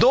2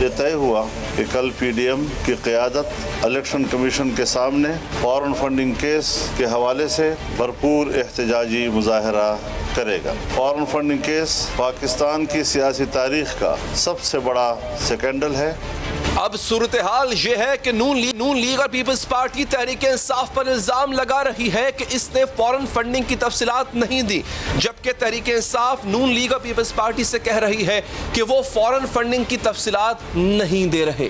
یہ طے ہوا کہ کل پی ڈی ایم کی قیادت الیکشن کمیشن کے سامنے فارن فنڈنگ کیس کے حوالے سے بھرپور احتجاجی مظاہرہ کرے گا۔ فارن فنڈنگ کیس پاکستان کی سیاسی تاریخ کا سب سے بڑا سکینڈل ہے۔ اب صورتحال یہ ہے کہ نون لیگ اور پیپلز پارٹی تحریک انصاف پر الزام لگا رہی ہے کہ اس نے فورن فنڈنگ کی تفصیلات نہیں دی، جبکہ تحریک انصاف نون لیگ اور پیپلز پارٹی سے کہہ رہی ہے کہ وہ فورن فنڈنگ کی تفصیلات نہیں دے رہے۔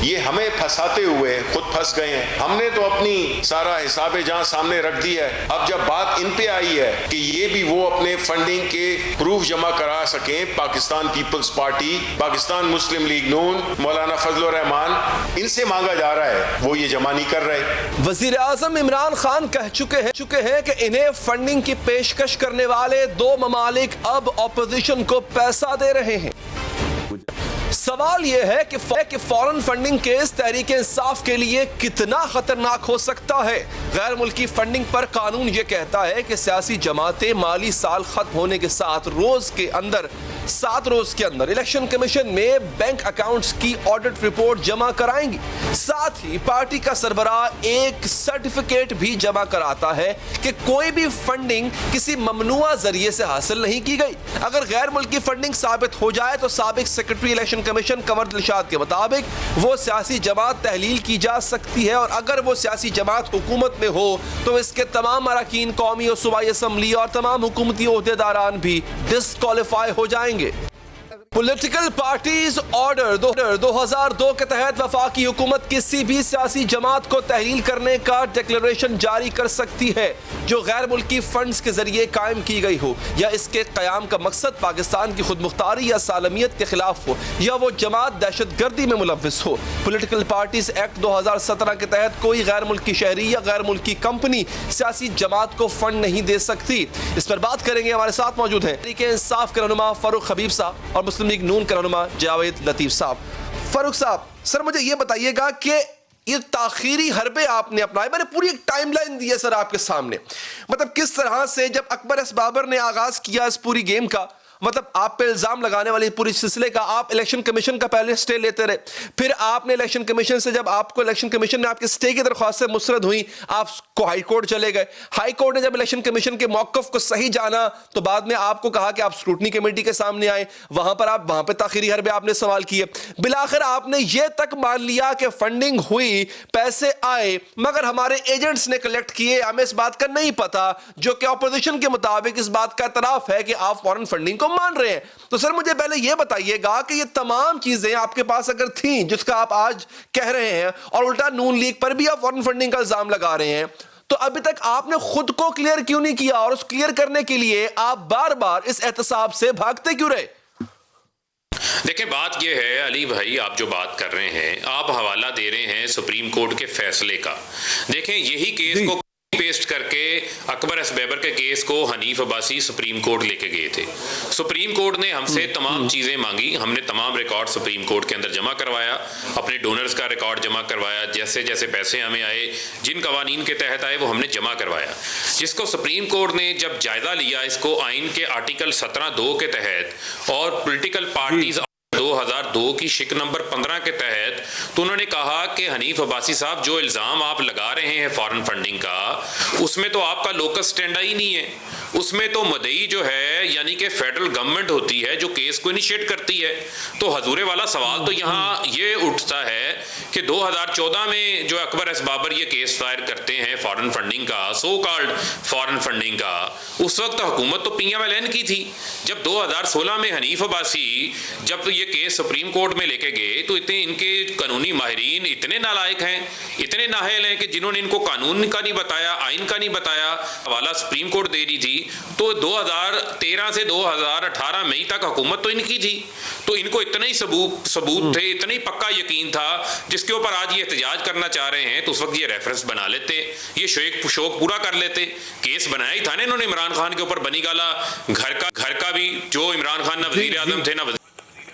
یہ ہمیں پھنساتے ہوئے خود پھنس گئے ہیں۔ ہم نے تو اپنی سارا حساب جہاں سامنے رکھ دی ہے، اب جب بات ان پہ آئی ہے کہ یہ بھی وہ اپنے فنڈنگ کے پروف جمع کرا سکیں، پاکستان پیپلز پارٹی، پاکستان مسلم لیگ نون، مولانا فضل الرحمان، ان سے مانگا جا رہا ہے، وہ یہ جمع نہیں کر رہے۔ وزیر اعظم عمران خان کہہ چکے ہیں کہ انہیں فنڈنگ کی پیشکش کرنے والے دو ممالک اب اپوزیشن کو پیسہ دے رہے ہیں۔ سوال یہ ہے کہ فورن فنڈنگ کیس تحریک انصاف کے لیے کتنا خطرناک ہو سکتا ہے۔ غیر ملکی فنڈنگ پر قانون یہ کہتا ہے کہ سیاسی جماعتیں مالی سال ختم ہونے کے 7 روز کے اندر الیکشن کمیشن میں بینک اکاؤنٹس کی آڈٹ رپورٹ جمع کرائیں گی۔ ساتھ ہی پارٹی کا سربراہ ایک سرٹیفکیٹ بھی جمع کراتا ہے کہ کوئی بھی فنڈنگ کسی ممنوعہ ذریعے سے حاصل نہیں کی گئی۔ اگر غیر ملکی فنڈنگ ثابت ہو جائے تو سابق secretary election commission Qamar Dilshad کے مطابق وہ سیاسی جماعت تحلیل کی جا سکتی ہے، اور اگر وہ سیاسی جماعت حکومت میں ہو تو اس کے تمام اراکین قومی اور صوبائی اسمبلی اور تمام حکومتی عہدیداران بھی ڈسکوالیفائی ہو جائیں گے۔ پولیٹیکل پارٹیز آرڈر 2002 کے تحت وفاقی حکومت کسی بھی سیاسی جماعت کو تحلیل کرنے کا ڈکلیریشن جاری کر سکتی ہے جو غیر ملکی فنڈز کے ذریعے قائم کی گئی ہو، یا اس کے قیام کا مقصد پاکستان کی خود مختاری یا سالمیت کے خلاف ہو، یا وہ جماعت دہشت گردی میں ملوث ہو۔ پولیٹیکل پارٹیز ایکٹ 2017 کے تحت کوئی غیر ملکی شہری یا غیر ملکی کمپنی سیاسی جماعت کو فنڈ نہیں دے سکتی۔ اس پر بات کریں گے، ہمارے ساتھ موجود ہیں تحریک انصاف کے رہنما فاروق حبیب صاحب اور مسلم لیگ نون کے رہنما جاوید لطیف صاحب۔ فاروق صاحب، سر مجھے یہ بتائیے گا کہ یہ تاخیری حربے آپ نے اپنائے، میں نے پوری ایک ٹائم لائن دی ہے سر آپ کے سامنے، مطلب کس طرح سے جب اکبر ایس بابر نے آغاز کیا اس پوری گیم کا، مطلب آپ پہ الزام لگانے والے پوری سلسلے کا، آپ الیکشن کمیشن کا پہلے سٹے لیتے رہے، پھر آپ نے الیکشن کمیشن سے، جب آپ کو الیکشن کمیشن نے آپ کے سٹے کی درخواست سے مسرد ہوئی، آپ کو ہائی کورٹ چلے گئے، ہائی کورٹ نے جب الیکشن کمیشن کے موقف کو صحیح جانا تو بعد میں آپ کو کہا کہ آپ اسکروٹنی کمیٹی کے سامنے آئیں، وہاں پہ تاخیری حربے آپ نے سوال کیے، بالآخر آپ نے یہ تک مان لیا کہ فنڈنگ ہوئی، پیسے آئے، مگر ہمارے ایجنٹس نے کلیکٹ کیے، ہمیں اس بات کا نہیں پتا، جو کہ اپوزیشن کے مطابق اس بات کا اعتراف ہے کہ آپ فورن فنڈنگ کو مان رہے ہیں۔ تو سر مجھے پہلے یہ بتائیے گا کہ یہ تمام چیزیں آپ کے پاس اگر تھیں جس کا آپ آج کہہ رہے ہیں، اور الٹا نون لیگ پر بھی آپ فورن فنڈنگ کا الزام لگا رہے ہیں، تو ابھی تک آپ نے خود کو کلیئر کیوں نہیں کیا، اور اس کلیئر کرنے کے لیے آپ بار بار اس احتساب سے بھاگتے کیوں رہے؟ دیکھیں بات یہ ہے علی بھائی، آپ جو بات کر رہے ہیں، آپ حوالہ دے رہے ہیں سپریم کورٹ کے فیصلے کا۔ دیکھیں یہی کیس کو پیسٹ کر کے اکبر ایس بابر کے کیس کو حنیف عباسی سپریم کورٹ لے کے گئے تھے۔ سپریم کورٹ نے ہم سے تمام چیزیں مانگی، ہم نے تمام ریکارڈ سپریم کورٹ کے اندر جمع کروایا، اپنے ڈونرز کا ریکارڈ جمع کروایا، جیسے جیسے پیسے ہمیں آئے، جن قوانین کے تحت آئے وہ ہم نے جمع کروایا، جس کو سپریم کورٹ نے جب جائزہ لیا اس کو آئین کے آرٹیکل 17(2) کے تحت اور پولیٹیکل پارٹیز 2002 کی شک نمبر 15 کے تحت، تو انہوں نے کہا کہ حنیف عباسی صاحب جو الزام آپ لگا رہے ہیں فارن فنڈنگ کا، اس میں تو آپ کا لوکس سٹینڈا ہی نہیں ہے، اس میں تو مدعی جو ہے یعنی کہ فیڈرل گورنمنٹ ہوتی ہے جو کیس کو انیشیٹ کرتی ہے۔ تو حضور والا سوال تو یہاں یہ اٹھتا ہے کہ 2014 میں جو اکبر ایس بابر یہ کیس دائر کرتے ہیں فارن فنڈنگ کا، سو کالڈ فارن فنڈنگ کا، اس وقت حکومت تو پی ایم ایل این کی تھی۔ جب 2016 میں حنیف عباسی جب یہ کیس سپریم کورٹ میں لے کے گئے تو اتنے ان کے قانونی ماہرین اتنے نالائق ہیں، اتنے نااہل ہیں کہ جنہوں نے ان کو قانون کا نہیں بتایا، آئین کا نہیں بتایا، حوالہ سپریم کورٹ دے رہی تھی۔ تو 2013 سے 2018 مئی تک حکومت تو ان کی تھی، تو ان کو اتنا ہی ثبوت تھے، اتنا ہی پکا یقین تھا، جس کے اوپر آج یہ احتجاج کرنا چاہ رہے ہیں تو اس وقت یہ ریفرنس بنا لیتے، یہ شوق پورا کر لیتے۔ کیس بنایا ہی تھا نا انہوں نے عمران خان کے اوپر، بنی گالا گھر کا بھی، جو عمران خان نہ وزیر اعظم تھے نہ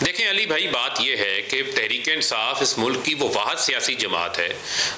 دیکھیں علی بھائی، بات یہ ہے کہ تحریک انصاف اس ملک کی وہ واحد سیاسی جماعت ہے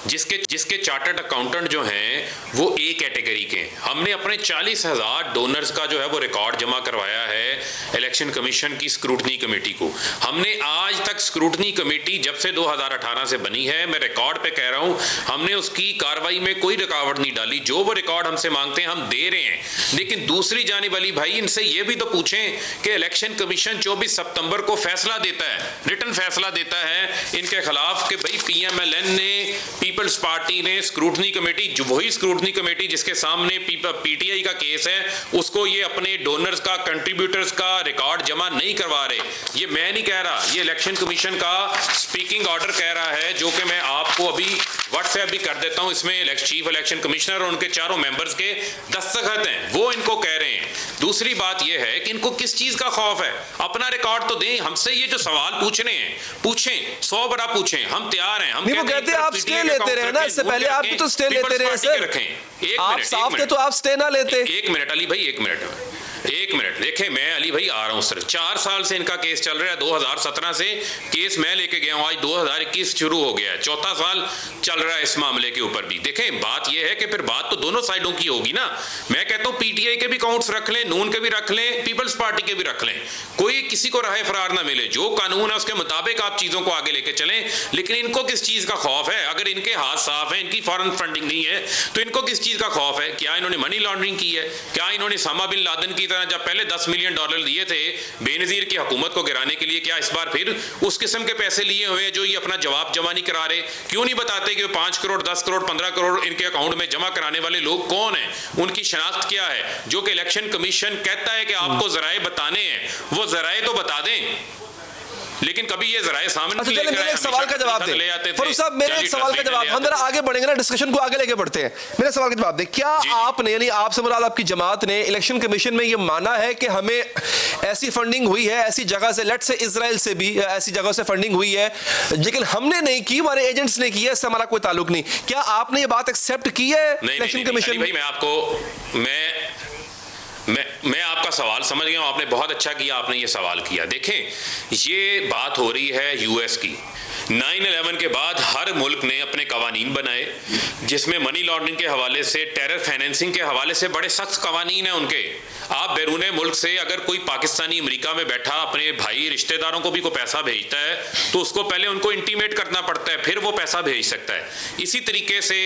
جس کے چارٹرڈ اکاؤنٹنٹ جو ہیں وہ اے کیٹیگری کے ہیں. ہم نے اپنے 40,000 ڈونرز کا جو ہے وہ ریکارڈ جمع کروایا ہے الیکشن کمیشن کی اسکروٹنی کمیٹی کو. ہم نے آج تک اسکروٹنی کمیٹی جب سے 2018 سے بنی ہے، میں ریکارڈ پہ کہہ رہا ہوں، ہم نے اس کی کارروائی میں کوئی رکاوٹ نہیں ڈالی. جو وہ ریکارڈ ہم سے مانگتے ہیں ہم دے رہے ہیں. لیکن دوسری جانب علی بھائی، ان سے یہ بھی تو پوچھیں کہ الیکشن کمیشن 24 ستمبر کو فیصلہ دیتا ہے، ریٹن فیصلہ دیتا ہے ان کے خلاف کہ بھئی پی ایم ایل این نے، پیپلز پارٹی نے اسکروٹنی کمیٹی، جو وہی اسکروٹنی کمیٹی جس کے سامنے پی ٹی آئی کا کیس ہے، اس کو یہ اپنے ڈونرز کا، کنٹریبیوٹرز کا ریکارڈ جمع نہیں کروا رہے. یہ میں نہیں کہہ رہا، یہ الیکشن کمیشن کا اسپیکنگ آرڈر کہہ رہا ہے، جو کہ میں آپ کو ابھی واٹس ایپ بھی کر دیتا ہوں. اس میں چیف الیکشن کمشنر اور ان کے چاروں ممبرز کے دستخط ہیں، وہ ان کو کہہ رہے ہیں. دوسری بات یہ ہے کہ ان کو کس چیز کا خوف ہے؟ اپنا ریکارڈ تو دیں. ہم سے یہ جو سوال پوچھنے ہیں پوچھیں، 100 بڑا پوچھیں، ہم تیار ہیں. ہم کہتے ہیں آپ سٹے لیتے رہے نا، اس سے پہلے آپ بھی تو سٹے لیتے رہے سر. آپ صاف تھے تو آپ سٹے نہ لیتے. ایک منٹ علی بھائی، ایک منٹ. دیکھیں میں علی بھائی آ رہا ہوں سر. 4 سال سے ان کا کیس چل رہا ہے. 2017 سے کیس میں لے کے گیا ہوں، آج 2021 شروع ہو گیا ہے. 4تھا سال چل رہا ہے اس معاملے کے اوپر بھی. دیکھیں بات یہ ہے کہ پھر بات تو دونوں سائڈوں کی ہوگی نا. میں کہتا ہوں پی ٹی آئی کے بھی اکاؤنٹس رکھ لیں، نون کے بھی رکھ لیں، پیپلز پارٹی کے بھی رکھ لیں. کوئی کسی کو راہ فرار نہ ملے. جو قانون ہے اس کے مطابق آپ چیزوں کو آگے لے کے چلیں. لیکن ان کو کس چیز کا خوف ہے؟ اگر ان کے ہاتھ صاف ہیں، ان کی فارن فنڈنگ نہیں ہے، تو ان کو کس چیز کا خوف ہے؟ کیا انہوں نے منی لانڈرنگ کی ہے؟ کیا انہوں نے اسامہ بن لادن کی طرح جب پہلے $10 ملین دیے تھے بے نظیر کی حکومت کو گرانے کے لیے، کیا اس بار پھر اس قسم کے پیسے لیے ہوئے جو یہ اپنا جواب جمع نہیں کرا رہے؟ کیوں نہیں بتاتے کہ 5 کروڑ 10 کروڑ 15 کروڑ ان کے اکاؤنٹ میں جمع کرانے والے لوگ کون ہیں، ان کی شناخت کیا ہے؟ جو کہ الیکشن کمیشن کہتا ہے کہ آپ کو ذرائع بتانے ہیں، وہ ذرائع تو بتا دیں. لیکن کبھی یہ ذرائع سامنے اچھا چلیں میرے ایک سوال کا جواب دیں فاروق صاحب. میرے ایک سوال کا جواب، ہم ذرا آگے بڑھیں گے نا، ڈسکشن کو آگے لے کے بڑھتے ہیں. میرے سوال کا جواب دیں. کیا آپ نے، یعنی آپ سے مراد آپ کی جماعت نے الیکشن کمیشن میں یہ مانا ہے کہ ہمیں ایسی فنڈنگ ہوئی ہے ایسی جگہ سے، لیٹ سے اسرائیل سے بھی ایسی جگہ سے فنڈنگ ہوئی ہے لیکن ہم نے نہیں کی، ہمارے ایجنٹس نے کی ہے، اس سے ہمارا کوئی تعلق نہیں؟ کیا آپ نے یہ بات ایکسیپٹ کی ہے الیکشن کمیشن میں؟ میں آپ کو میں آپ کا سوال سمجھ گیا ہوں. آپ نے بہت اچھا کیا، آپ نے یہ سوال کیا. دیکھیں یہ بات ہو رہی ہے یو ایس کی. 9/11 کے بعد ہر ملک نے اپنے قوانین بنائے جس میں منی لانڈرنگ کے حوالے سے، ٹیرر فائنینسنگ کے حوالے سے بڑے سخت قوانین ہیں ان کے. آپ بیرون ملک سے اگر کوئی پاکستانی امریکہ میں بیٹھا اپنے بھائی رشتہ داروں کو بھی کوئی پیسہ بھیجتا ہے تو اس کو پہلے ان کو انٹیمیٹ کرنا پڑتا ہے، پھر وہ پیسہ بھیج سکتا ہے. اسی طریقے سے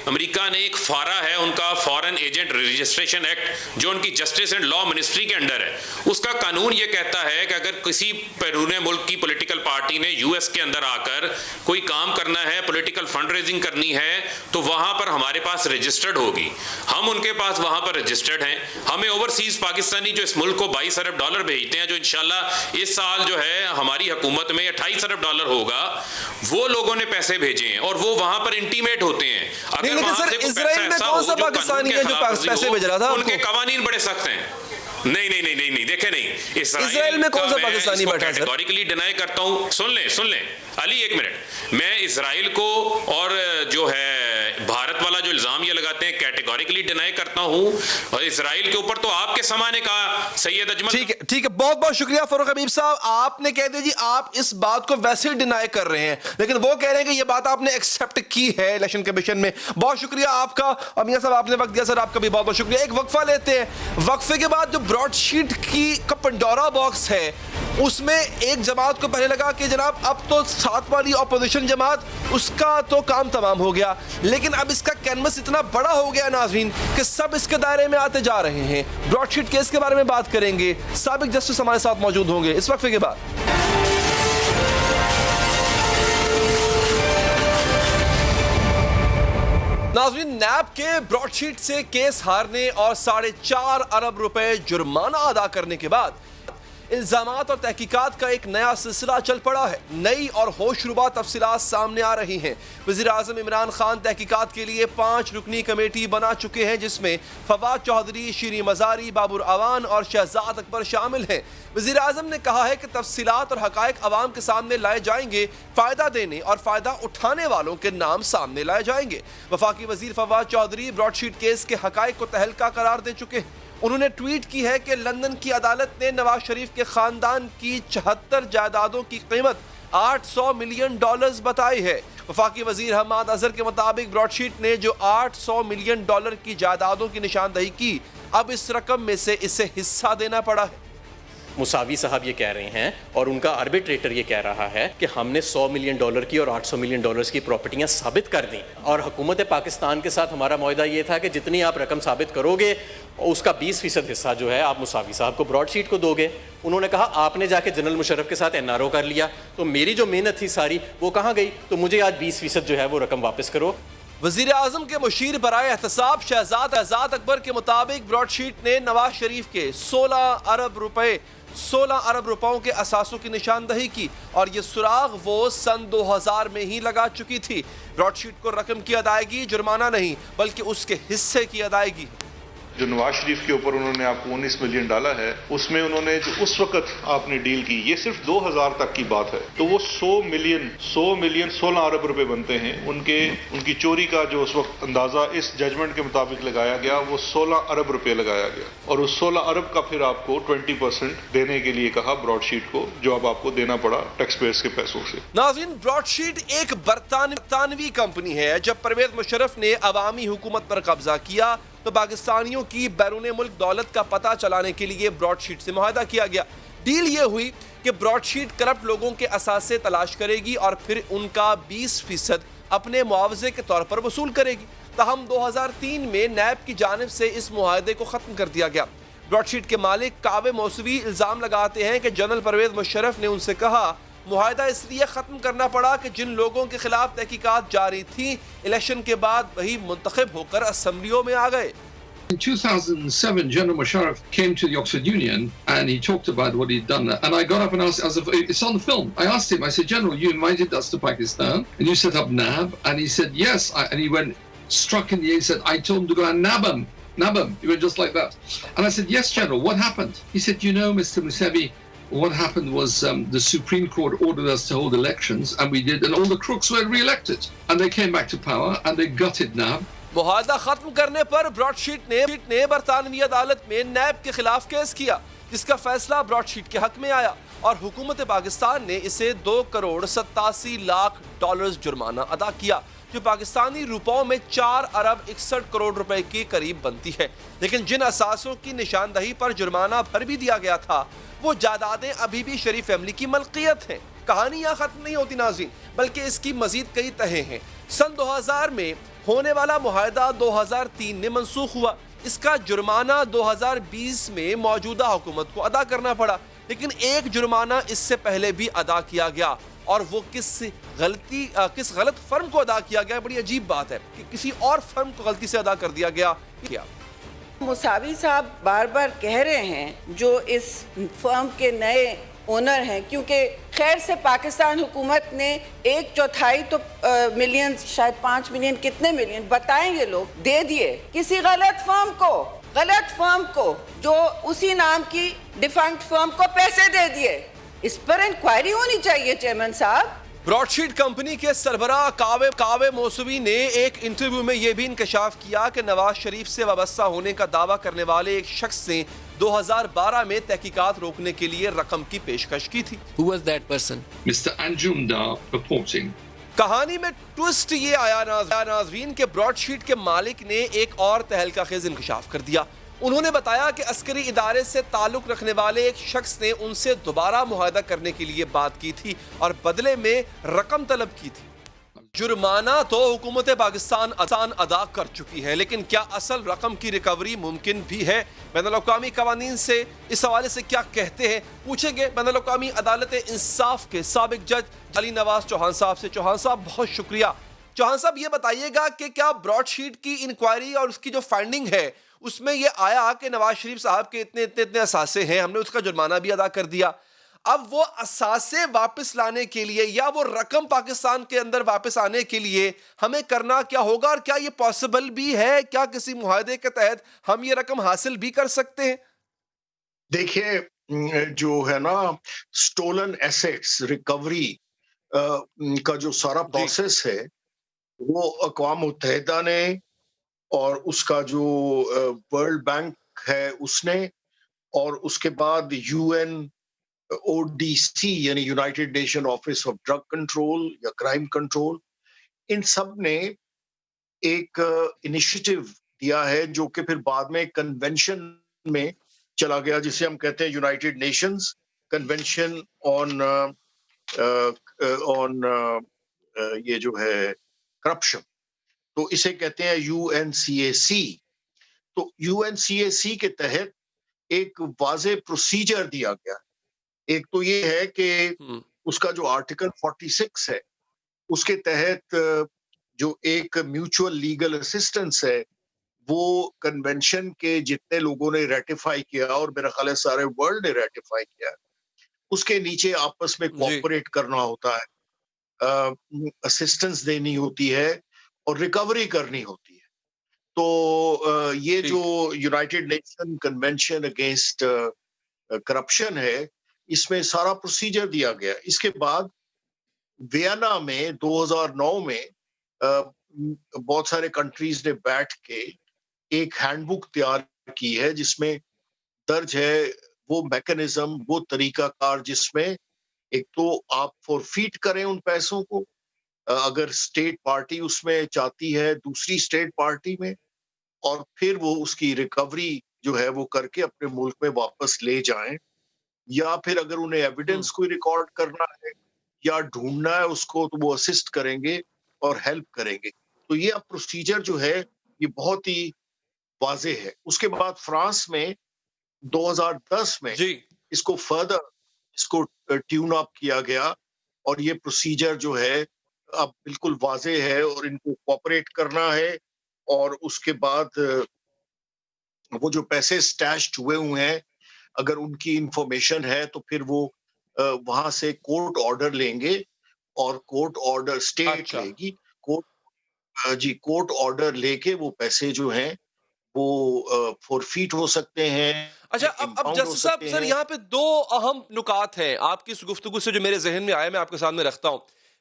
امریکہ نے ایک فارا ہے ان کا، فارن ایجنٹ رجسٹریشن ایکٹ، جو ان کی جسٹس اینڈ لا منسٹری کے انڈر ہے. اس کا قانون یہ کہتا ہے کہ اگر کسی بیرون ملک کی پولیٹیکل پارٹی نے یو ایس کے اندر آ کر کوئی کام کرنا ہے، پولیٹیکل فنڈ ریزنگ کرنی ہے، تو وہاں پر ہمارے پاس رجسٹرڈ ہوگی. ہم ان کے پاس وہاں پر رجسٹرڈ ہیں. ہمیں اوورسیز پاکستانی جو اس ملک کو $22 ارب بھیجتے ہیں، جو انشاءاللہ اس سال جو ہے ہماری حکومت میں $28 ارب ہوگا، وہ لوگوں نے پیسے بھیجے ہیں اور وہ وہاں پر انٹیمیٹ ہوتے ہیں. اگر وہاں سے کوئی پیسہ ایسا ہو جو قانون کے خلاف ورزی ہو، ان کے قوانین بڑے سخت ہیں. نہیں دیکھیں نہیں، اسرائیل میں کون سا پاکستانی بیٹھا ہے؟ کیٹیگوریکلی ڈینائی کرتا ہوں. سن لیں علی ایک منٹ. میں اسرائیل کو اور جو ہے بھارت والا جو الزام یہ لگاتے ہیں کیٹیگوریکلی ڈینائی کرتا ہوں، اور اسرائیل کے اوپر تو آپ کے سمانے کا سید اجمل. ٹھیک ہے بہت بہت شکریہ فاروق حبیب صاحب. آپ نے کہہ دیا جی آپ اس بات کو ویسے ڈینائی کر رہے ہیں، لیکن وہ کہہ رہے ہیں کہ یہ بات آپ نے ایکسیپٹ کی ہے الیکشن کمیشن میں. بہت شکریہ آپ کا. اور میاں صاحب آپ نے وقت دیا سر، آپ کا بھی بہت بہت شکریہ. ایک وقفہ لیتے ہیں، وقفے کے بعد جو براڈ شیٹ کی کا پنڈورا باکس ہے اس میں ایک جماعت کو پہلے لگا کہ جناب اب تو 7 والی اپوزیشن جماعت اس کا تو کام تمام ہو گیا، لیکن اب اس کا کینوس اتنا بڑا ہو گیا ناظرین کہ سب اس کے دائرے میں آتے جا رہے ہیں. براڈ شیٹ کیس کے بارے میں بات کریں گے، سابق جسٹس ہمارے ساتھ موجود ہوں گے اس وقفے کے بعد. ناظرین نیب کے براڈ شیٹ سے کیس ہارنے اور $4.5 ارب جرمانہ ادا کرنے کے بعد الزامات اور تحقیقات کا ایک نیا سلسلہ چل پڑا ہے. نئی اور ہوش ربا تفصیلات سامنے آ رہی ہیں. وزیر اعظم عمران خان تحقیقات کے لیے 5 رکنی کمیٹی بنا چکے ہیں جس میں فواد چودھری، شیریں مزاری، بابر اعوان اور شہزاد اکبر شامل ہیں. وزیر اعظم نے کہا ہے کہ تفصیلات اور حقائق عوام کے سامنے لائے جائیں گے، فائدہ دینے اور فائدہ اٹھانے والوں کے نام سامنے لائے جائیں گے. وفاقی وزیر Fawad Chaudhry Broadsheet case کے حقائق کو تہلکہ قرار دے چکے ہیں. انہوں نے ٹویٹ کی ہے کہ لندن کی عدالت نے نواز شریف کے خاندان کی 74 جائیدادوں کی قیمت $800 ملین بتائی ہے۔ وفاقی وزیر حماد اظہر کے مطابق براڈ شیٹ نے جو $800 ملین کی جائیدادوں کی نشاندہی کی، اب اس رقم میں سے اسے حصہ دینا پڑا ہے۔ مساوی صاحب یہ کہہ رہے ہیں اور ان کا آربیٹریٹر یہ کہہ رہا ہے کہ ہم نے $100 ملین کی اور $800 ملین کی پراپرٹیاں ثابت کر دیں، اور حکومت پاکستان کے ساتھ ہمارا معاہدہ یہ تھا کہ جتنی آپ رقم ثابت کرو گے اس کا 20% حصہ جو ہے آپ مساوی صاحب کو براڈ شیٹ کو دو گے۔ انہوں نے کہا آپ نے جا کے جنرل مشرف کے ساتھ NRO کر لیا، تو میری جو محنت تھی ساری وہ کہاں گئی؟ تو مجھے آج 20% جو ہے وہ رقم واپس کرو۔ وزیر اعظم کے مشیر برائے احتساب شہزاد اکبر کے مطابق براڈ شیٹ نے نواز شریف کے 16 ارب روپوں کے اثاثوں کی نشاندہی کی، اور یہ سراغ وہ سن 2000 میں ہی لگا چکی تھی۔ براڈ شیٹ کو رقم کی ادائیگی جرمانہ نہیں بلکہ اس کے حصے کی ادائیگی۔ جو نواز شریف کے اوپر انہوں نے آپ کو 19 ملین ڈالا ہے، اس میں انہوں نے جو اس وقت آپ نے ڈیل کی، یہ صرف 2000 تک کی بات ہے، تو وہ 100 ملین 16 ارب روپے بنتے ہیں۔ ان کی چوری کا جو اس وقت اندازہ اس ججمنٹ کے مطابق لگایا گیا وہ 16 ارب روپے لگایا گیا، اور اس 16 ارب کا پھر آپ کو 20% دینے کے لیے کہا براڈ شیٹ کو، جو اب آپ کو دینا پڑا ٹیکس پیئرز کے پیسوں سے۔ ناظرین، براڈ شیٹ ایک برطانوی کمپنی ہے۔ جب پرویز مشرف نے عوامی حکومت پر قبضہ کیا تو پاکستانیوں کی بیرون ملک دولت کا پتہ چلانے کے لیے براڈ شیٹ سے معاہدہ کیا گیا۔ ڈیل یہ ہوئی کہ براڈ شیٹ کرپٹ لوگوں کے اثاثے تلاش کرے گی اور پھر ان کا 20% اپنے معاوضے کے طور پر وصول کرے گی۔ تاہم 2003 میں نیب کی جانب سے اس معاہدے کو ختم کر دیا گیا۔ براڈ شیٹ کے مالک کاوے موسوی الزام لگاتے ہیں کہ جنرل پرویز مشرف نے ان سے کہا معاہدہ اس لیے ختم کرنا پڑا کہ جن لوگوں کے خلاف تحقیقات جاری تھیں الیکشن کے بعد وہی منتخب ہو کر اسمبلیوں میں آ گئے۔ In 2007, General Musharraf came to the Oxford Union and he talked about what he'd done. And I got up and asked, it's on the film. I asked him, I said, General, you invited us to Pakistan and you set up NAB. And he said, yes. And he went, struck in the air, he said, I told him to go and nab him. Nab him. He went just like that. And I said, yes, General, what happened? He said, you know, Mr. Musavi, what happened was the Supreme Court ordered us to hold elections, and we did, and all the crooks were re-elected. And they came back to power, and they gutted NAB. معاہدہ ختم کرنے پر Broad sheet نے برطانوی عدالت میں NAB کے خلاف case کیا، جس کا فیصلہ براڈ شیٹ کے حق میں آیا، اور حکومت پاکستان نے اسے $2.87 جرمانہ ادا کیا، جو پاکستانی روپوں میں 4 ارب 61 کروڑ روپے کے قریب بنتی ہے۔ لیکن جن اثاثوں کی نشاندہی پر جرمانہ بھر بھی دیا گیا تھا وہ جائیدادیں ابھی بھی شریف فیملی کی ملکیت ہیں۔ کہانی یہاں ختم نہیں ہوتی ناظرین، بلکہ اس کی مزید کئی تہیں ہیں۔ سن 2000 میں ہونے والا معاہدہ 2003 میں منسوخ ہوا۔ اس کا جرمانہ 2020 میں موجودہ حکومت کو ادا کرنا پڑا، لیکن ایک جرمانہ اس سے پہلے بھی ادا کیا گیا، اور وہ کس غلط فرم کو ادا کیا گیا۔ بڑی عجیب بات ہے کہ کسی اور فرم کو غلطی سے ادا کر دیا گیا۔ مساوی صاحب بار بار کہہ رہے ہیں جو اس فرم کے نئے اونر ہیں، کیونکہ خیر سے پاکستان حکومت نے 1/4 تو ملین، شاید 5 ملین، کتنے ملین بتائیں یہ لوگ، دے دیے کسی غلط فرم کو جو اسی نام کی ڈیفنکٹ فرم کو پیسے دے دیے۔ اس پر انکوائری ہونی چاہیے چیئرمین صاحب۔ براڈ شیٹ کمپنی کے سربراہ کاوے موسوی نے ایک انٹرویو میں یہ بھی انکشاف کیا کہ نواز شریف سے وابستہ ہونے کا دعویٰ کرنے والے ایک شخص نے 2012 میں تحقیقات روکنے کے لیے رقم کی پیشکش کی تھی۔ Who was that person? Mr. Anjum Dar reporting. کہانی میں ٹوسٹ یہ آیا ناظرین کہ براڈ شیٹ کے مالک نے ایک اور تہلکہ خیز انکشاف کر دیا۔ انہوں نے بتایا کہ عسکری ادارے سے تعلق رکھنے والے ایک شخص نے ان سے دوبارہ معاہدہ کرنے کے لیے بات کی تھی اور بدلے میں رقم طلب کی تھی۔ جرمانہ تو حکومت پاکستان ادا کر چکی ہے، لیکن کیا اصل رقم کی ریکوری ممکن بھی ہے؟ بین الاقوامی قوانین سے اس حوالے سے کیا کہتے ہیں، پوچھیں گے بین الاقوامی عدالت انصاف کے سابق جج علی نواز چوہان صاحب سے۔ چوہان صاحب بہت شکریہ۔ چوہان صاحب یہ بتائیے گا کہ کیا براڈ شیٹ کی انکوائری اور اس کی جو فائنڈنگ ہے اس میں یہ آیا کہ نواز شریف صاحب کے اتنے اثاثے ہیں، ہم نے اس کا جرمانہ بھی ادا کر دیا، اب وہ اثاثے واپس لانے کے لیے یا وہ رقم پاکستان کے اندر واپس آنے کے لیے ہمیں کرنا کیا ہوگا، اور کیا یہ پاسبل بھی ہے؟ کیا کسی معاہدے کے تحت ہم یہ رقم حاصل بھی کر سکتے ہیں؟ دیکھیے جو ہے نا سٹولن ایسیٹس ریکوری کا جو سارا پروسیس ہے وہ اقوام متحدہ نے اور اس کا جو ورلڈ بینک ملک ہے اس نے، اور اس کے بعد UNODC یعنی United nation office of drug control یا کرائم کنٹرول، ان سب نے ایک انیشیٹو دیا ہے جو کہ پھر بعد میں کنونشن میں چلا گیا، جسے ہم کہتے ہیں یونائٹڈ نیشنز کنونشن آن یہ جو ہے کرپشن، تو اسے کہتے ہیں UNCAC۔ تو UNCAC کے تحت ایک واضح پروسیجر دیا گیا۔ ایک تو یہ ہے کہ اس کا جو آرٹیکل 46 ہے اس کے تحت جو ایک میوچول لیگل اسسٹنس ہے وہ کنونشن کے جتنے لوگوں نے ریٹیفائی کیا، اور میرا خیال ہے سارے ورلڈ نے ریٹیفائی کیا، اس کے نیچے آپس میں کوآپریٹ کرنا ہوتا ہے، اسسٹنس دینی ہوتی ہے اور ریکوری کرنی ہوتی ہے۔ تو یہ جو United nation convention against corruption ہے، اس میں سارا پروسیجر دیا گیا۔ اس کے بعد وینا میں 2009 میں بہت سارے کنٹریز نے بیٹھ کے ایک ہینڈ بک تیار کی ہے، جس میں درج ہے وہ میکنزم، وہ طریقہ کار جس میں ایک تو آپ فورفیٹ کریں ان پیسوں کو اگر اسٹیٹ پارٹی اس میں چاہتی ہے دوسری اسٹیٹ پارٹی میں، اور پھر وہ اس کی ریکوری جو ہے وہ کر کے اپنے ملک میں واپس لے جائیں، یا پھر اگر انہیں ایویڈنس کوئی ریکارڈ کرنا ہے یا ڈھونڈنا ہے اس کو، تو وہ اسسٹ کریں گے اور ہیلپ کریں گے۔ تو یہ اب پروسیجر جو ہے یہ بہت ہی واضح ہے۔ اس کے بعد فرانس میں 2010 میں اس کو فردر اس کو ٹیون اپ کیا گیا، اور یہ پروسیجر جو ہے اب بالکل واضح ہے، اور ان کو کوآپریٹ کرنا ہے، اور اس کے بعد وہ جو پیسے سٹیشڈ ہوئے ہیں اگر ان کی انفارمیشن ہے تو پھر وہ وہاں سے کورٹ آرڈر لیں گے، اور کورٹ آرڈر اسٹیٹ لے گی، کورٹ آرڈر لے کے وہ پیسے جو ہیں وہ فورفیٹ ہو سکتے ہیں۔ اچھا، اب جسٹس صاحب سر یہاں پہ دو اہم نکات ہیں آپ کی اس گفتگو سے جو میرے ذہن میں آیا، میں آپ کے سامنے رکھتا ہوں۔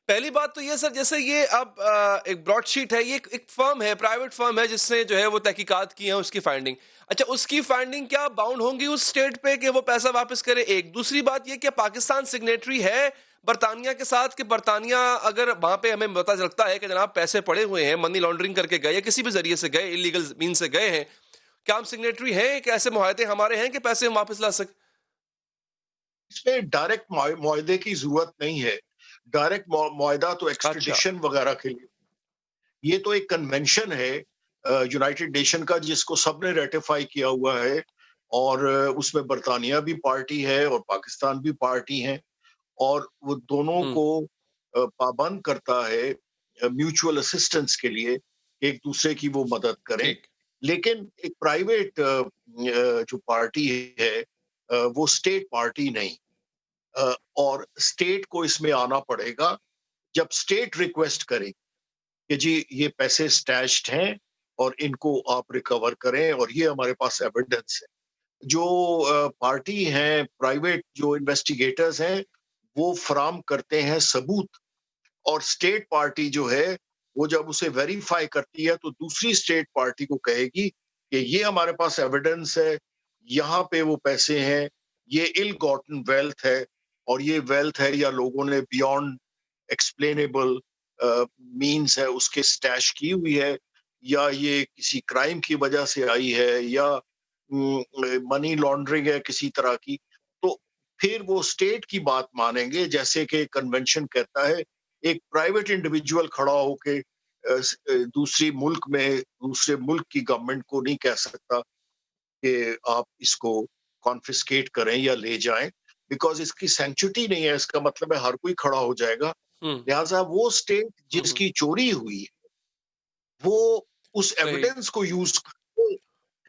پہلی بات تو یہ سر، جیسے یہ اب ایک براڈ شیٹ ہے، یہ ایک فرم ہے، پرائیویٹ فرم ہے، جس نے جو ہے وہ تحقیقات کی ہیں، اس کی فائنڈنگ، اچھا اس کی فائنڈنگ کیا باؤنڈ ہوں گی اس اسٹیٹ پہ کہ وہ پیسہ واپس کرے؟ ایک دوسری بات یہ کہ پاکستان سگنیٹری ہے برطانیہ کے ساتھ، کہ برطانیہ اگر وہاں پہ ہمیں پتہ چلتا ہے کہ جناب پیسے پڑے ہوئے ہیں، منی لانڈرنگ کر کے گئے یا کسی بھی ذریعے سے گئے، انلیگل مین سے گئے ہیں، کیا ہم سگنیٹری ہیں کہ ایسے معاہدے ہمارے ہیں کہ پیسے ہم واپس لا سکیں؟ اس میں ڈائریکٹ معاہدے کی ضرورت نہیں ہے، ڈائریکٹ معاہدہ تو ایکسٹریڈیشن وغیرہ کے لیے، یہ تو ایک کنونشن ہے یونائٹڈ نیشن کا جس کو سب نے ریٹیفائی کیا ہوا ہے، اور اس میں برطانیہ بھی پارٹی ہے اور پاکستان بھی پارٹی ہیں، اور وہ دونوں کو پابند کرتا ہے میوچول اسسٹنس کے لیے، ایک دوسرے کی وہ مدد کریں۔ لیکن ایک پرائیویٹ جو پارٹی ہے وہ اسٹیٹ پارٹی نہیں، اور اسٹیٹ کو اس میں آنا پڑے گا جب اسٹیٹ ریکویسٹ کرے کہ جی یہ پیسے سٹیشڈ ہیں اور ان کو آپ ریکور کریں، اور یہ ہمارے پاس ایویڈنس ہے۔ جو پارٹی ہیں، پرائیویٹ جو انویسٹیگیٹرز ہیں، وہ فراہم کرتے ہیں ثبوت، اور اسٹیٹ پارٹی جو ہے وہ جب اسے ویریفائی کرتی ہے تو دوسری اسٹیٹ پارٹی کو کہے گی کہ یہ ہمارے پاس ایویڈنس ہے، یہاں پہ وہ پیسے ہیں، یہ ill gotten wealth ہے، اور یہ ویلتھ ہے یا لوگوں نے بیونڈ ایکسپلینیبل مینز ہے اس کے سٹیش کی ہوئی ہے، یا یہ کسی کرائم کی وجہ سے آئی ہے، یا منی لانڈرنگ ہے کسی طرح کی، تو پھر وہ اسٹیٹ کی بات مانیں گے، جیسے کہ کنونشن کہتا ہے ایک پرائیویٹ انڈیویجول کھڑا ہو کے دوسرے ملک کی گورنمنٹ کو نہیں کہہ سکتا کہ آپ اس کو کانفسکیٹ کریں یا لے جائیں، بیکاز اس کی سینکچوٹی نہیں ہے، اس کا مطلب ہے ہر کوئی کھڑا ہو جائے گا، لہٰذا وہ اسٹیٹ جس کی چوری ہوئی ہے وہ اس ایویڈنس کو یوز کرتے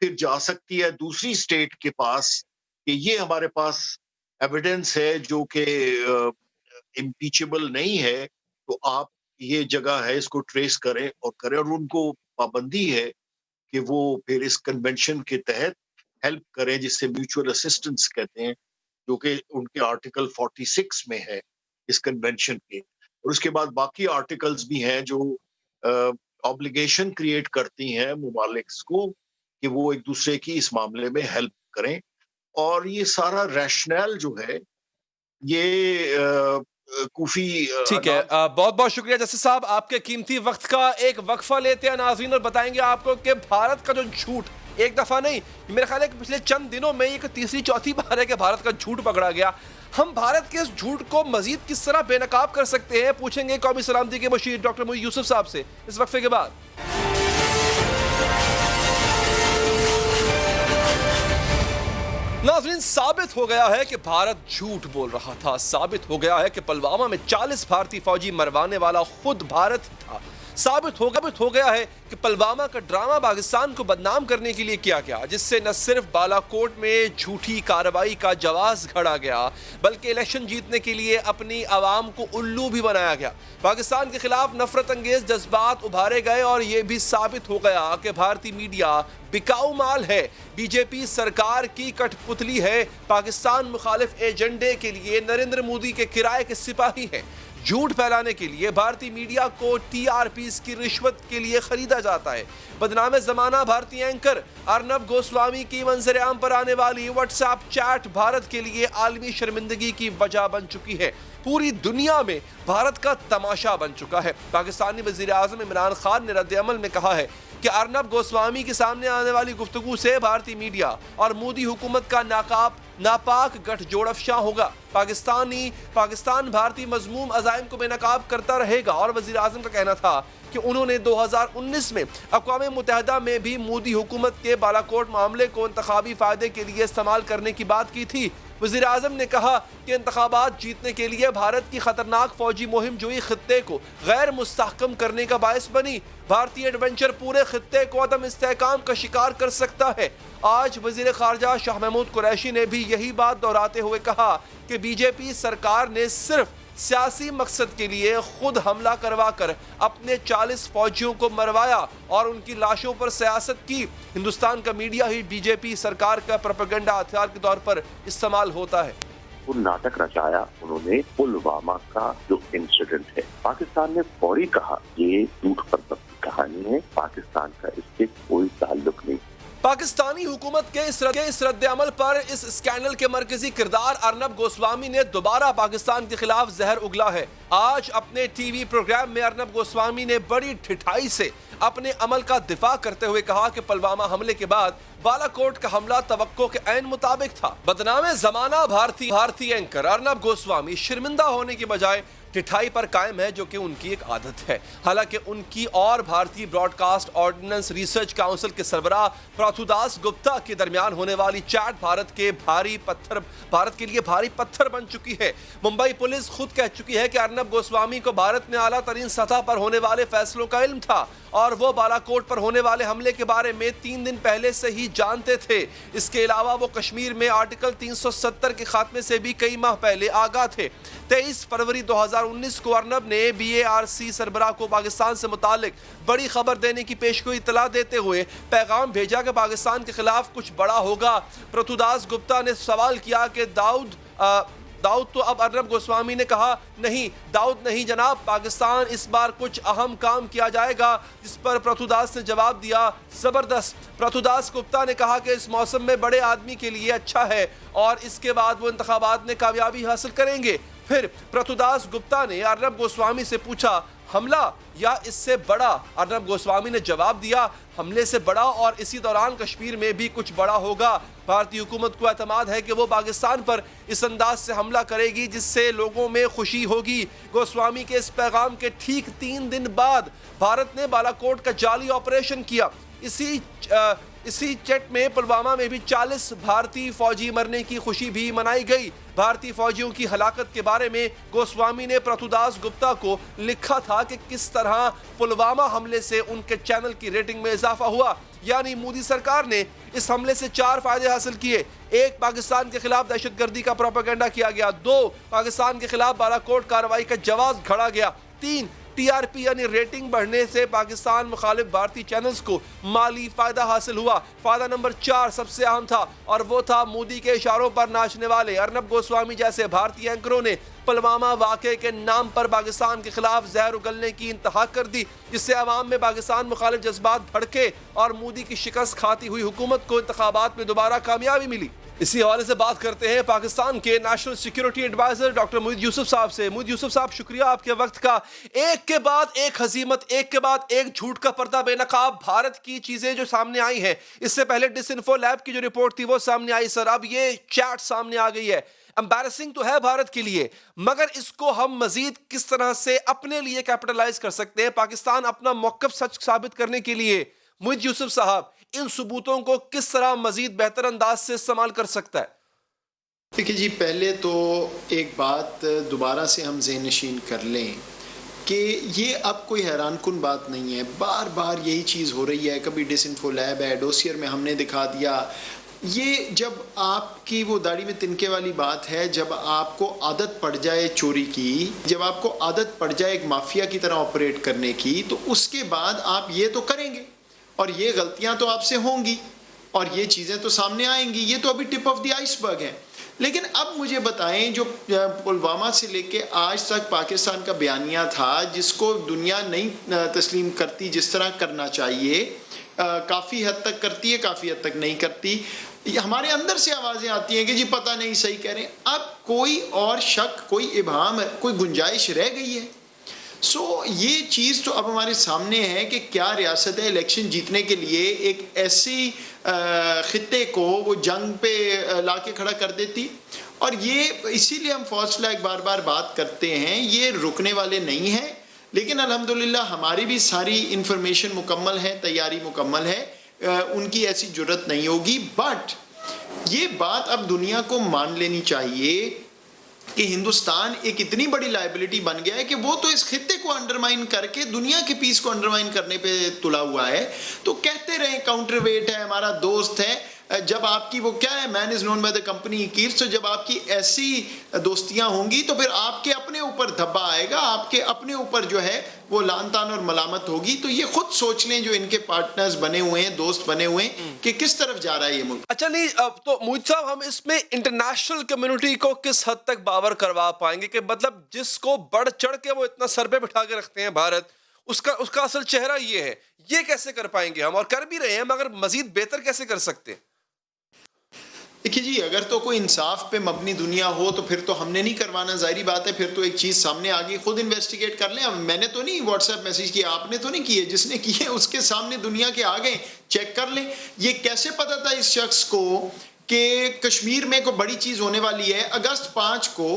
پھر جا سکتی ہے دوسری اسٹیٹ کے پاس کہ یہ ہمارے پاس ایویڈنس ہے جو کہ امپیچبل نہیں ہے، تو آپ یہ جگہ ہے اس کو ٹریس کریں اور کریں، اور ان کو پابندی ہے کہ وہ پھر اس کنونشن کے تحت ہیلپ کریں، جس سے میوچول اسسٹنس کہتے ہیں، جو کہ ان کے آرٹیکل 46 میں ہے اس کنونشن کے، اور اس کے بعد باقی آرٹیکلز بھی ہیں جو آبلیگیشن کریٹ کرتی ہیں ممالک کو کہ وہ ایک دوسرے کی اس معاملے میں ہیلپ کریں. اور یہ سارا ریشنل جو ہے یہ کوفی ٹھیک ہے. بہت بہت شکریہ جسٹس صاحب. آپ کے قیمتی وقت کا ایک وقفہ لیتے ہیں ناظرین اور بتائیں گے آپ کو کہ بھارت کا جو جھوٹ ایک دفعہ نہیں, میرے خیال ہے کہ پچھلے چند دنوں میں یہ تیسری چوتھی بار ہے کہ بھارت کا جھوٹ پکڑا گیا. ہم بھارت کے اس جھوٹ کو مزید کس طرح بے نقاب کر سکتے ہیں, پوچھیں گے قومی سلامتی کے مشیر ڈاکٹر محی یوسف صاحب سے اس وقفے کے بعد. ناظرین, ثابت ہو گیا ہے کہ بھارت جھوٹ بول رہا تھا. ثابت ہو گیا ہے کہ پلوامہ میں 40 بھارتی فوجی مروانے والا خود بھارت تھا. ثابت ہو گیا ہے کہ پلوامہ کا ڈرامہ پاکستان کو بدنام کرنے کے لیے کیا گیا, جس سے نہ صرف بالا کوٹ میں جھوٹی کارروائی کا جواز گھڑا گیا بلکہ الیکشن جیتنے کے لیے اپنی عوام کو الو بھی بنایا گیا. پاکستان کے خلاف نفرت انگیز جذبات ابھارے گئے اور یہ بھی ثابت ہو گیا کہ بھارتی میڈیا بکاؤ مال ہے, بی جے پی سرکار کی کٹ پتلی ہے, پاکستان مخالف ایجنڈے کے لیے نریندر مودی کے کرائے کے سپاہی ہیں. جھوٹ پھیلانے کے لیے بھارتی میڈیا کو ٹی آر پیز کی رشوت کے لیے خریدا جاتا ہے. بدنام زمانہ بھارتی اینکر ارنب گوسوامی کی منظر عام پر آنے والی واٹس ایپ چیٹ بھارت کے لیے عالمی شرمندگی کی وجہ بن چکی ہے. پوری دنیا میں بھارت کا تماشا بن چکا ہے. پاکستانی وزیر اعظم عمران خان نے رد عمل میں کہا ہے کہ ارنب گوسوامی کے سامنے آنے والی گفتگو سے بھارتی میڈیا اور مودی حکومت کا ناپاک گٹھ جوڑ افشاں ہوگا. پاکستان بھارتی مذموم عزائم کو بے نقاب کرتا رہے گا. اور وزیر اعظم کا کہنا تھا کہ انہوں نے 2019 میں اقوام متحدہ میں بھی مودی حکومت کے بالا کوٹ معاملے کو انتخابی فائدے کے لیے استعمال کرنے کی بات کی تھی. وزیر اعظم نے کہا کہ انتخابات جیتنے کے لیے بھارت کی خطرناک فوجی مہم جوئی خطے کو غیر مستحکم کرنے کا باعث بنی. بھارتی ایڈونچر پورے خطے کو عدم استحکام کا شکار کر سکتا ہے. آج وزیر خارجہ شاہ محمود قریشی نے بھی یہی بات دہراتے ہوئے کہا کہ بی جے پی سرکار نے صرف سیاسی مقصد کے لیے خود حملہ کروا کر اپنے 40 فوجیوں کو مروایا اور ان کی لاشوں پر سیاست کی. ہندوستان کا میڈیا ہی بی جے پی سرکار کا پروپیگنڈا ہتھیار کے طور پر استعمال ہوتا ہے. وہ ناٹک رچایا انہوں نے پلوامہ کا جو انسیڈنٹ ہے. پاکستان نے فوری کہا یہ جھوٹ پر مبنی کہانی ہے, پاکستان کا اس سے کوئی تعلق نہیں. پاکستانی حکومت کے اس رد عمل پر اس اسکینڈل کے مرکزی کردار ارنب گوسوامی نے دوبارہ پاکستان کے خلاف زہر اگلا ہے. آج اپنے ٹی وی پروگرام میں ارنب گوسوامی نے بڑی ٹھٹائی سے اپنے عمل کا دفاع کرتے ہوئے کہا کہ پلوامہ حملے کے بعد بالا کوٹ کا حملہ توقع کے عین مطابق تھا. بدنام زمانہ بھارتی اینکر ارنب گوسوامی شرمندہ ہونے کے بجائے ٹھٹائی پر قائم ہے, جو کہ ان کی ایک عادت ہے. حالانکہ ان کی اور بھارتی broadcast ordinance research council کے سربراہ پراتھو داس گپتا کے درمیان ہونے والی چیٹ بھارت کے لیے بھاری پتھر بن چکی ہے. ممبئی پولیس خود کہہ چکی ہے کہ ارنب گوسوامی کو بھارت میں اعلیٰ ترین سطح پر ہونے والے فیصلوں کا علم تھا اور وہ بالا کوٹ پر ہونے والے حملے کے بارے میں 3 دن پہلے سے ہی جانتے تھے. اس کے علاوہ وہ کشمیر میں آرٹیکل 370 کے خاتمے سے بھی کئی ماہ پہلے آگاہ تھے. 23 فروری 2019 کو ارنب نے بی اے آر سی سربراہ کو پاکستان سے متعلق بڑی خبر دینے کی پیشگوئی اطلاع دیتے ہوئے پیغام بھیجا کہ پاکستان کے خلاف کچھ بڑا ہوگا. پراتھو داس گپتا نے سوال کیا کہ داؤد تو اب ارنب گوسوامی نے کہا نہیں, داؤد نہیں جناب, پاکستان اس بار کچھ اہم کام کیا جائے گا. جس پر پراتھو داس نے جواب دیا زبردست. پراتھو داس گپتا نے کہا کہ اس موسم میں بڑے آدمی کے لیے اچھا ہے اور اس کے بعد وہ انتخابات میں کامیابی حاصل کریں گے. پھر پراتھو داس گپتا نے ارنب گوسوامی سے پوچھا حملہ یا اس سے بڑا؟ ارنب گوسوامی نے جواب دیا حملے سے بڑا, اور اسی دوران کشمیر میں بھی کچھ بڑا ہوگا. بھارتی حکومت کو اعتماد ہے کہ وہ پاکستان پر اس انداز سے حملہ کرے گی جس سے لوگوں میں خوشی ہوگی. گوسوامی کے اس پیغام کے ٹھیک 3 دن بعد بھارت نے بالا کوٹ کا جعلی آپریشن کیا. اسی چیٹ میں پلوامہ میں بھی 40 بھارتی فوجی مرنے کی خوشی بھی منائی گئی. بھارتی فوجیوں کی ہلاکت کے بارے میں گوسوامی نے پراتھو داس گپتا کو لکھا تھا کہ کس طرح پلوامہ حملے سے ان کے چینل کی ریٹنگ میں اضافہ ہوا. یعنی مودی سرکار نے اس حملے سے 4 فائدے حاصل کیے. 1, پاکستان کے خلاف دہشت گردی کا پروپیگنڈا کیا گیا. 2, پاکستان کے خلاف بالا کوٹ کارروائی کا جواز گھڑا گیا. 3, ٹی آر پی یعنی ریٹنگ بڑھنے سے پاکستان مخالف بھارتی چینلز کو مالی فائدہ حاصل ہوا. فائدہ نمبر 4 سب سے اہم تھا اور وہ تھا مودی کے اشاروں پر ناچنے والے ارنب گوسوامی جیسے بھارتی اینکروں نے پلوامہ واقعے کے نام پر پاکستان کے خلاف زہر اگلنے کی انتہا کر دی، جس سے عوام میں پاکستان مخالف جذبات بھڑکے اور مودی کی شکست کھاتی ہوئی حکومت کو انتخابات میں دوبارہ کامیابی ملی۔ اسی حوالے سے بات کرتے ہیں پاکستان کے نیشنل سیکیورٹی ایڈوائزر ڈاکٹر محی یوسف صاحب سے۔ محی یوسف صاحب، شکریہ آپ کے وقت کا۔ ایک کے بعد ایک ہزیمت، ایک کے بعد ایک جھوٹ کا پردہ بے نقاب بھارت کی چیزیں جو سامنے آئی ہیں، اس سے پہلے ڈس انفو لیب کی جو رپورٹ تھی وہ سامنے آئی سر، اب یہ چیٹ سامنے آ گئی ہے۔ امبیرسنگ تو ہے بھارت کے لیے، مگر اس کو ہم مزید کس طرح سے اپنے لیے کیپٹلائز کر سکتے ہیں، پاکستان اپنا موقف سچ ثابت کرنے کے لیے محی یوسف صاحب ان ثبوتوں کو کس طرح مزید بہتر انداز سے استعمال کر سکتا ہے؟ دیکھیے جی، پہلے تو ایک بات دوبارہ سے ہم ذہن نشین کر لیں کہ یہ اب کوئی حیران کن بات نہیں ہے، بار بار یہی چیز ہو رہی ہے، کبھی ڈس انفو لیب ہے، ڈوسیئر میں ہم نے دکھا دیا۔ یہ جب آپ کی وہ داڑھی میں تنکے والی بات ہے، جب آپ کو عادت پڑ جائے چوری کی، جب آپ کو عادت پڑ جائے ایک مافیا کی طرح آپریٹ کرنے کی، تو اس کے بعد آپ یہ تو کریں گے اور یہ غلطیاں تو آپ سے ہوں گی اور یہ چیزیں تو سامنے آئیں گی۔ یہ تو ابھی ٹپ آف دی آئس برگ ہے۔ لیکن اب مجھے بتائیں، جو پلوامہ سے لے کے آج تک پاکستان کا بیانیہ تھا، جس کو دنیا نہیں تسلیم کرتی جس طرح کرنا چاہیے، کافی حد تک کرتی ہے، کافی حد تک نہیں کرتی، ہمارے اندر سے آوازیں آتی ہیں کہ جی پتہ نہیں صحیح کہہ رہے ہیں۔ اب کوئی اور شک، کوئی ابہام، کوئی گنجائش رہ گئی ہے؟ یہ چیز تو اب ہمارے سامنے ہے کہ کیا ریاست ہے الیکشن جیتنے کے لیے ایک ایسی خطے کو وہ جنگ پہ لا کے کھڑا کر دیتی، اور یہ اسی لیے ہم فالس فلیگ بار بار بات کرتے ہیں، یہ رکنے والے نہیں ہیں۔ لیکن الحمدللہ ہماری بھی ساری انفارمیشن مکمل ہے، تیاری مکمل ہے، ان کی ایسی جرت نہیں ہوگی۔ بٹ یہ بات اب دنیا کو مان لینی چاہیے کہ ہندوستان ایک اتنی بڑی لائبلٹی بن گیا ہے کہ وہ تو اس خطے کو انڈرمائن کر کے دنیا کے پیس کو انڈرمائن کرنے پہ تلا ہوا ہے۔ تو کہتے رہیں کاؤنٹر ویٹ ہے، ہمارا دوست ہے، جب آپ کی وہ کیا ہے، man is known by the company keeps, تو جب آپ کی ایسی دوستیاں ہوں گی تو پھر آپ کے اپنے اوپر دھبا آئے گا، آپ کے اپنے اوپر جو ہے وہ لان تان اور ملامت ہوگی۔ تو یہ خود سوچ لیں جو ان کے پارٹنرز بنے ہوئے ہیں، دوست بنے ہوئے ہیں، کہ کس طرف جا رہا ہے یہ ملک۔ اچھا نہیں، اب تو محی صاحب ہم اس میں انٹرنیشنل کمیونٹی کو کس حد تک باور کروا پائیں گے کہ مطلب جس کو بڑھ چڑھ کے وہ اتنا سر پہ بٹھا کے رکھتے ہیں بھارت، اس کا اصل چہرہ یہ ہے، یہ کیسے کر پائیں گے ہم؟ اور کر بھی رہے ہیں، مگر مزید بہتر کیسے کر سکتے ہیں؟ دیکھیے جی، اگر تو کوئی انصاف پہ مبنی دنیا ہو تو پھر تو ہم نے نہیں کروانا، ظاہری بات ہے، پھر تو ایک چیز سامنے آ گئی، خود انویسٹیگیٹ کر لیں۔ اب میں نے تو نہیں واٹس ایپ میسج کیا، آپ نے تو نہیں کیے، جس نے کیے اس کے سامنے دنیا کے آگے چیک کر لیں۔ یہ کیسے پتا تھا اس شخص کو کہ کشمیر میں کوئی بڑی چیز ہونے والی ہے؟ اگست 5 کو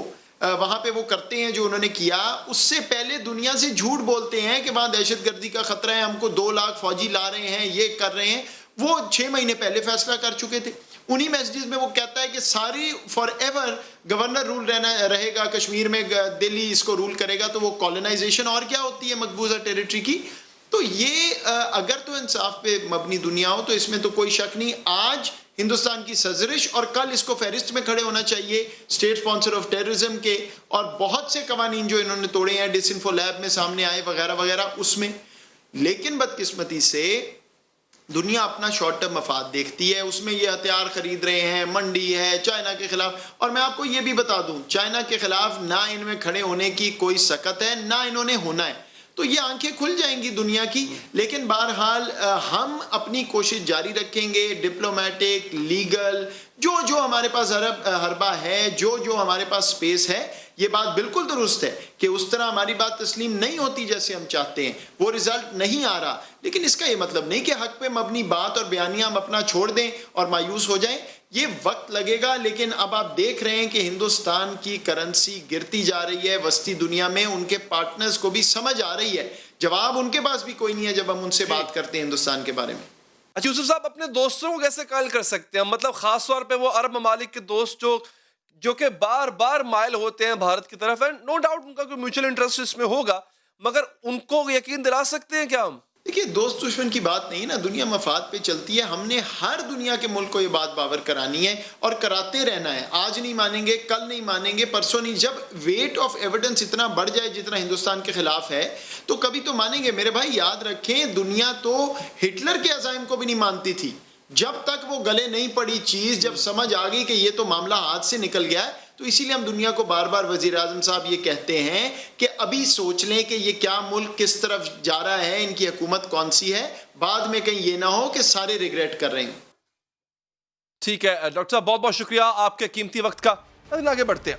وہاں پہ وہ کرتے ہیں جو انہوں نے کیا، اس سے پہلے دنیا سے جھوٹ بولتے ہیں کہ وہاں دہشت گردی کا خطرہ ہے، ہم کو 2 لاکھ فوجی لا رہے ہیں، یہ کر رہے ہیں۔ وہ 6 مہینے پہلے فیصلہ کر چکے تھے۔ انہی میسیجز میں وہ کہتا ہے کہ ساری فار ایور گورنر رول رہے گا کشمیر میں، دلی اس کو رول کرے گا، تو وہ کالونائزیشن اور کیا ہوتی ہے مقبوضہ ٹیریٹری کی۔ تو یہ اگر تو انصاف پہ مبنی دنیا ہو تو اس میں تو کوئی شک نہیں، آج ہندوستان کی سرزرش، اور کل اس کو فہرست میں کھڑے ہونا چاہیے اسٹیٹ اسپانسر آف ٹیررزم کے، اور بہت سے قوانین جو انہوں نے توڑے ہیں، ڈس انفو لیب میں سامنے آئے وغیرہ وغیرہ، اس میں۔ لیکن بدقسمتی سے دنیا اپنا شارٹ ٹرم مفاد دیکھتی ہے، اس میں یہ ہتھیار خرید رہے ہیں، منڈی ہے چائنا کے خلاف، اور میں آپ کو یہ بھی بتا دوں چائنا کے خلاف نہ ان میں کھڑے ہونے کی کوئی سکت ہے، نہ انہوں نے ہونا ہے۔ تو یہ آنکھیں کھل جائیں گی دنیا کی، لیکن بہرحال ہم اپنی کوشش جاری رکھیں گے، ڈپلومیٹک، لیگل، جو ہمارے پاس حربہ ہے، جو ہمارے پاس سپیس ہے۔ یہ بات بالکل درست ہے کہ اس طرح ہماری بات تسلیم نہیں ہوتی جیسے ہم چاہتے ہیں، وہ رزلٹ نہیں آ رہا، لیکن اس کا یہ مطلب نہیں کہ حق پہ مبنی بات اور بیانیہ ہم اپنا چھوڑ دیں اور مایوس ہو جائیں۔ یہ وقت لگے گا، لیکن اب آپ دیکھ رہے ہیں کہ ہندوستان کی کرنسی گرتی جا رہی ہے وسطی دنیا میں، ان کے پارٹنرز کو بھی سمجھ آ رہی ہے، جواب ان کے پاس بھی کوئی نہیں ہے جب ہم ان سے بات کرتے ہیں ہندوستان کے بارے میں۔ اچھا یوسف صاحب، اپنے دوستوں کو کیسے قائل کر سکتے ہیں؟ مطلب خاص طور پہ وہ عرب ممالک کے دوست جو کہ بار بار مائل ہوتے ہیں بھارت کی طرف، ہے نو ڈاؤٹ ان کا کوئی میوچل انٹرسٹ اس میں ہوگا، مگر ان کو یقین دلا سکتے ہیں کیا ہم؟ دیکھیے، دوست دشمن کی بات نہیں نا، دنیا مفاد پہ چلتی ہے۔ ہم نے ہر دنیا کے ملک کو یہ بات باور کرانی ہے اور کراتے رہنا ہے۔ آج نہیں مانیں گے، کل نہیں مانیں گے، پرسوں نہیں۔ جب ویٹ آف ایویڈنس اتنا بڑھ جائے جتنا ہندوستان کے خلاف ہے تو کبھی تو مانیں گے۔ میرے بھائی یاد رکھیں، دنیا تو ہٹلر کے عزائم کو بھی نہیں مانتی تھی، جب تک وہ گلے نہیں پڑی چیز، جب سمجھ آ گئی کہ یہ تو معاملہ ہاتھ سے نکل گیا ہے، تو اسی لیے ہم دنیا کو بار بار وزیر اعظم صاحب یہ کہتے ہیں کہ ابھی سوچ لیں کہ یہ کیا ملک کس طرف جا رہا ہے، ان کی حکومت کون سی ہے، بعد میں کہیں یہ نہ ہو کہ سارے ریگریٹ کر رہے ہیں۔ ٹھیک ہے ڈاکٹر صاحب، بہت بہت شکریہ آپ کے قیمتی وقت کا۔ آگے بڑھتے ہیں۔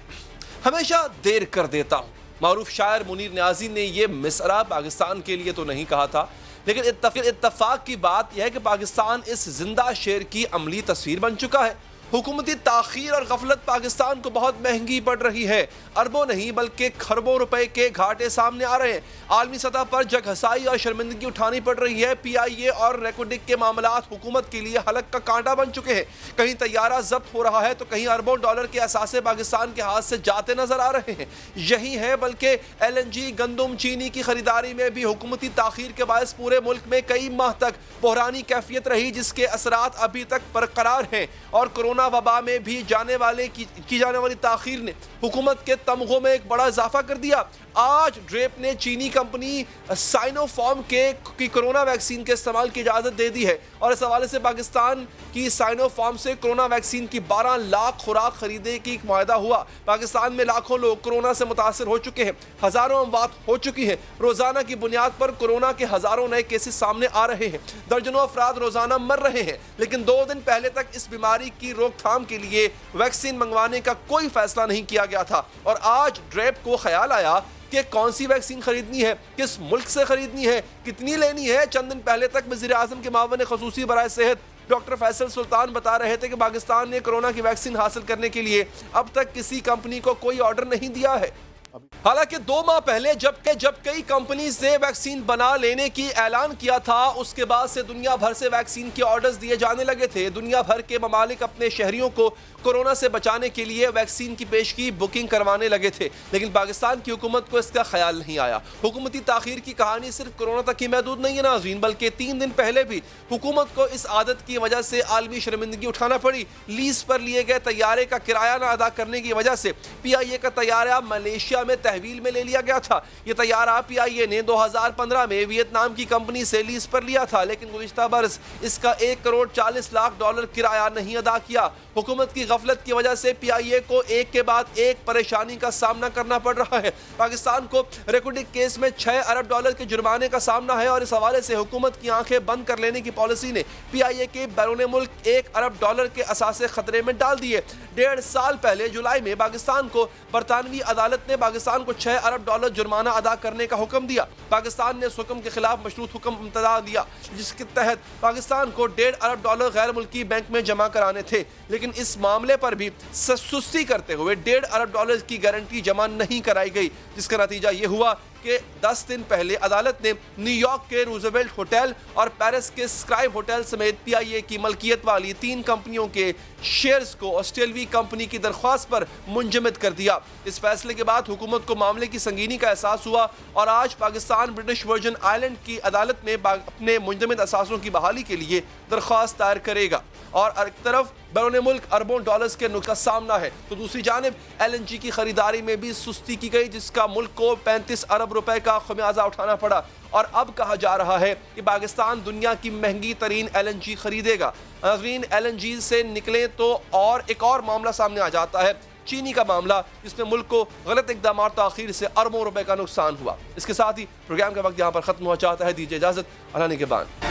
ہمیشہ دیر کر دیتا ہوں، معروف شاعر منیر نیازی نے یہ مصرعہ پاکستان کے لیے تو نہیں کہا تھا، لیکن اتفاق کی بات یہ ہے کہ پاکستان اس زندہ شعر کی عملی تصویر بن چکا ہے۔ حکومتی تاخیر اور غفلت پاکستان کو بہت مہنگی پڑ رہی ہے، اربوں نہیں بلکہ کھربوں روپے کے گھاٹے سامنے آ رہے ہیں۔ عالمی سطح پر جگ ہسائی اور شرمندگی اٹھانی پڑ رہی ہے۔ پی آئی اے اور ریکوڈک کے معاملات حکومت کے لیے حلق کا کانٹا بن چکے ہیں۔ کہیں طیارہ ضبط ہو رہا ہے تو کہیں اربوں ڈالر کے اثاثے پاکستان کے ہاتھ سے جاتے نظر آ رہے ہیں۔ یہی ہے بلکہ ایل این جی، گندم، چینی کی خریداری میں بھی حکومتی تاخیر کے باعث پورے ملک میں کئی ماہ تک بحرانی کیفیت رہی، جس کے اثرات ابھی تک برقرار ہیں، اور کورونا وبا میں بھی کی جانے والی تاخیر نے حکومت کے تمغوں میں ایک بڑا اضافہ کر دیا۔ آج ڈریپ نے چینی کمپنی سائنو فارم کی کورونا ویکسین کے استعمال کی اجازت دے دی ہے، اور اس حوالے سے پاکستان کی سائنو فارم سے کورونا ویکسین کی 12 لاکھ خوراک خریدنے کی ایک معاہدہ ہوا۔ پاکستان میں لاکھوں لوگ کورونا سے متاثر ہو چکے ہیں، ہزاروں اموات ہو چکی ہیں، روزانہ کی بنیاد پر کورونا کے ہزاروں نئے کیسز سامنے آ رہے ہیں، درجنوں افراد روزانہ مر رہے ہیں، لیکن 2 دن پہلے تک اس بیماری کی روک تھام کے لیے ویکسین منگوانے کا کوئی فیصلہ نہیں کیا گیا تھا۔ اور آج ڈریپ کو خیال آیا کہ کون سی ویکسین خریدنی ہے، کس ملک سے خریدنی ہے، کتنی لینی ہے۔ چند دن پہلے تک وزیر اعظم کے معاون خصوصی برائے صحت ڈاکٹر فیصل سلطان بتا رہے تھے کہ پاکستان نے کورونا کی ویکسین حاصل کرنے کے لیے اب تک کسی کمپنی کو کوئی آرڈر نہیں دیا ہے۔ حالانکہ 2 ماہ پہلے جب کئی کمپنیز نے ویکسین بنا لینے کی اعلان کیا تھا، اس کے بعد سے دنیا بھر سے ویکسین کے آرڈرز دیے جانے لگے تھے۔ دنیا بھر کے ممالک اپنے شہریوں کو کورونا سے بچانے کے لیے ویکسین کی پیشگی بکنگ کروانے لگے تھے، لیکن پاکستان کی حکومت کو اس کا خیال نہیں آیا۔ حکومتی تاخیر کی کہانی صرف کورونا تک ہی محدود نہیں ہے ناظرین، بلکہ 3 دن پہلے بھی حکومت کو اس عادت کی وجہ سے عالمی شرمندگی اٹھانا پڑی۔ لیز پر لیے گئے طیارے کا کرایہ نہ ادا کرنے کی وجہ سے پی آئی اے کا طیارہ ملیشیا میں تحویل میں لے لیا گیا تھا۔ یہ طیارہ پی آئی اے نے 2015 میں ویتنام کی کمپنی سے لیز پر لیا تھا، لیکن گزشتہ برس اس کا $1.40 کروڑ کرایہ نہیں ادا کیا۔ حکومت کی غفلت کی وجہ سے پی آئی اے کو ایک کے بعد ایک پریشانی کا سامنا کرنا پڑ رہا ہے۔ پاکستان کو ریکوڈک کیس میں $6 ارب کے جرمانے کا سامنا ہے، اور اس حوالے سے حکومت کی آنکھیں بند کر لینے کی پالیسی نے پی آئی اے کے بیرون ملک $1 ارب کے اثاثے خطرے میں ڈال دیے۔ 1.5 سال پہلے جولائی میں پاکستان کو برطانوی عدالت نے پاکستان کو $6 ارب جرمانہ ادا کرنے کا حکم دیا۔ پاکستان نے اس حکم کے خلاف مشروط حکم امتناع دیا، جس کے تحت پاکستان کو $1.5 ارب غیر ملکی بینک میں جمع کرانے تھے، لیکن اس معاملے پر بھی سستی کرتے ہوئے $1.5 ارب کی گارنٹی جمع نہیں کرائی گئی، جس کا نتیجہ یہ ہوا کہ 10 دن پہلے عدالت نے نیو یارک کے روزویلٹ ہوٹل اور پیرس کے اسکائب ہوٹل سمیت پی آئی اے کی ملکیت والی 3 کمپنیوں کے شیئرز کو آسٹریلوی کمپنی کی درخواست پر منجمد کر دیا۔ اس فیصلے کے بعد حکومت کو معاملے کی سنگینی کا احساس ہوا، اور آج پاکستان برٹش ورجن آئلینڈ کی عدالت میں اپنے منجمد اثاثوں کی بحالی کے لیے درخواست دائر کرے گا۔ اور ایک طرف بیرون ملک اربوں ڈالرز کے نقص کا سامنا ہے، تو دوسری جانب ایل این جی کی خریداری میں بھی سستی کی گئی، جس کا ملک کو $35 ارب کا خمیازہ اٹھانا پڑا، اور اب کہا جا رہا ہے کہ پاکستان دنیا کی مہنگی ترین ایل این جی خریدے گا۔ ناظرین، ایل این جی سے نکلیں تو ایک اور معاملہ سامنے آ جاتا ہے، چینی کا معاملہ، جس میں ملک کو غلط اقدامات تاخیر سے اربوں روپے کا نقصان ہوا۔ اس کے ساتھ ہی پروگرام کا وقت یہاں پر ختم ہوا چاہتا ہے، دیجیے اجازت، اللہ نگہبان۔